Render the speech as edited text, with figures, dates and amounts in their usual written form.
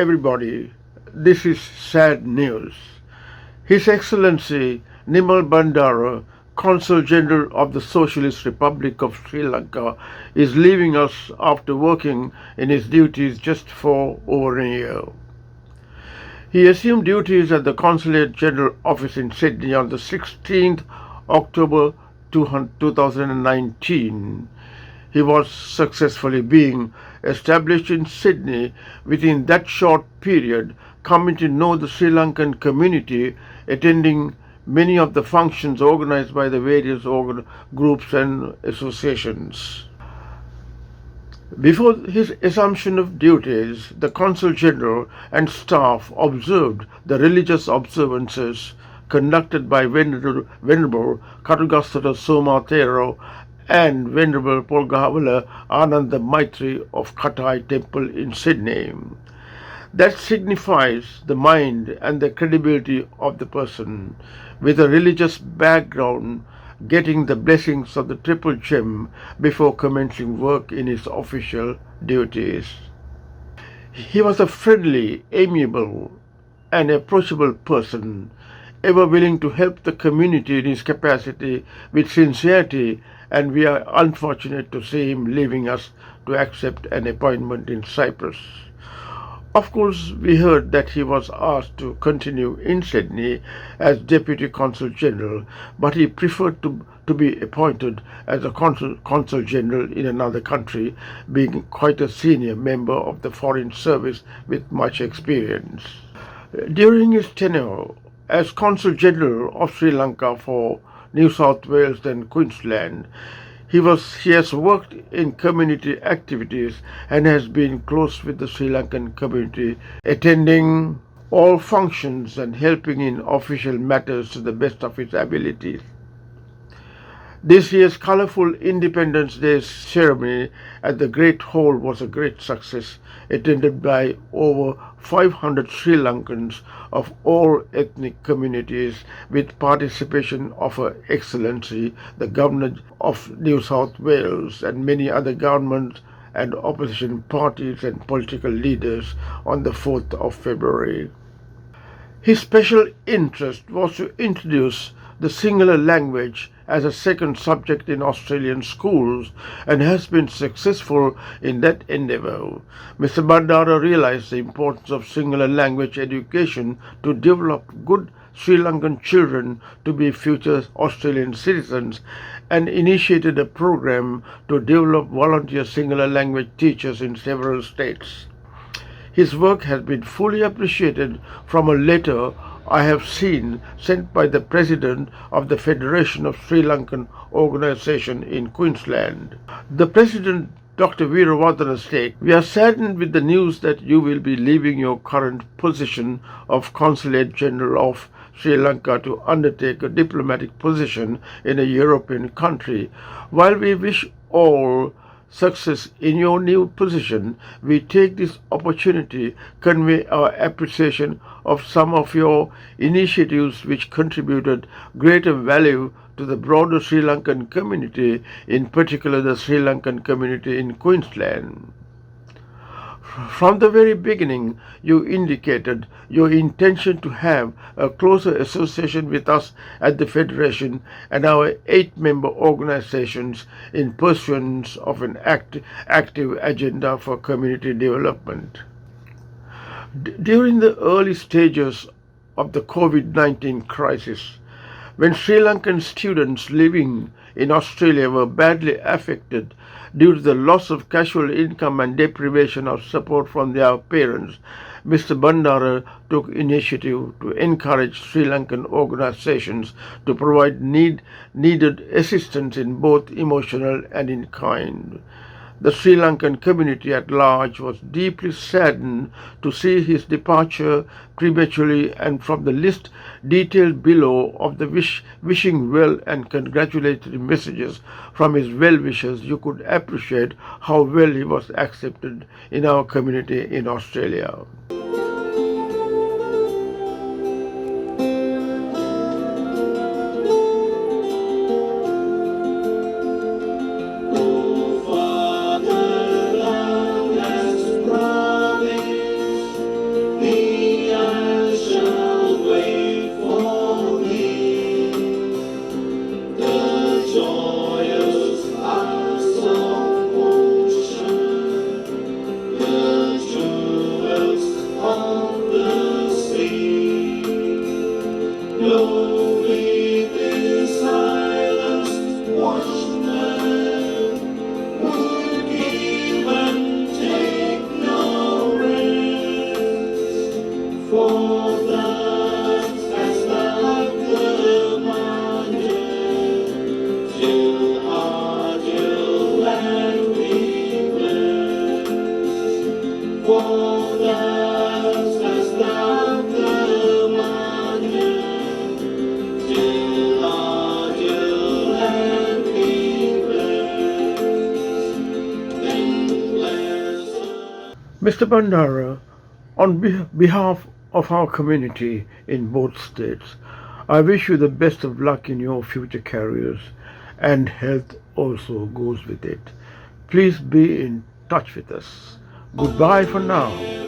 everybody. This is sad news. His Excellency Nimal Bandara, Consul General of the Socialist Republic of Sri Lanka, is leaving us after working in his duties just for over a year. He assumed duties at the Consulate General Office in Sydney on the 16th October 2019. He was successfully being established in Sydney within that short period, coming to know the Sri Lankan community, attending many of the functions organized by the various groups and associations. Before his assumption of duties, the Consul General and staff observed the religious observances conducted by Venerable Katugasthara Somathero and Venerable Polgahavala Ananda Maitri of Katai Temple in Sydney. That signifies the mind and the credibility of the person with a religious background getting the blessings of the Triple Gem before commencing work in his official duties. He was a friendly, amiable, and approachable person, ever willing to help the community in his capacity with sincerity, and we are unfortunate to see him leaving us to accept an appointment in Cyprus. Of course, we heard that he was asked to continue in Sydney as Deputy Consul General, but he preferred to be appointed as a Consul General in another country, being quite a senior member of the Foreign Service with much experience. During his tenure as Consul General of Sri Lanka for New South Wales and Queensland, he has worked in community activities and has been close with the Sri Lankan community, attending all functions and helping in official matters to the best of his abilities. This year's colourful Independence Day ceremony at the Great Hall was a great success, attended by over 500 Sri Lankans of all ethnic communities, with participation of Her Excellency, the Governor of New South Wales, and many other government and opposition parties and political leaders on the 4th of February. His special interest was to introduce the Sinhala language as a second subject in Australian schools and has been successful in that endeavour. Mr. Bandara realised the importance of Sinhala language education to develop good Sri Lankan children to be future Australian citizens and initiated a program to develop volunteer Sinhala language teachers in several states. His work has been fully appreciated from a letter I have seen sent by the President of the Federation of Sri Lankan Organisation in Queensland. The President, Dr. Veerawardena, states, "We are saddened with the news that you will be leaving your current position of Consulate General of Sri Lanka to undertake a diplomatic position in a European country. While we wish all success in your new position, we take this opportunity to convey our appreciation of some of your initiatives which contributed greater value to the broader Sri Lankan community, in particular the Sri Lankan community in Queensland. From the very beginning, you indicated your intention to have a closer association with us at the Federation and our 8-member organizations in pursuance of an active agenda for community development. During the early stages of the COVID-19 crisis, when Sri Lankan students living in Australia were badly affected due to the loss of casual income and deprivation of support from their parents, Mr. Bandara took initiative to encourage Sri Lankan organizations to provide needed assistance in both emotional and in kind. The Sri Lankan community at large was deeply saddened to see his departure prematurely, and from the list detailed below of the wishing well and congratulatory messages from his well-wishers, you could appreciate how well he was accepted in our community in Australia. Mr. Bandara, on behalf of our community in both states, I wish you the best of luck in your future careers, and health also goes with it. Please be in touch with us. Goodbye for now.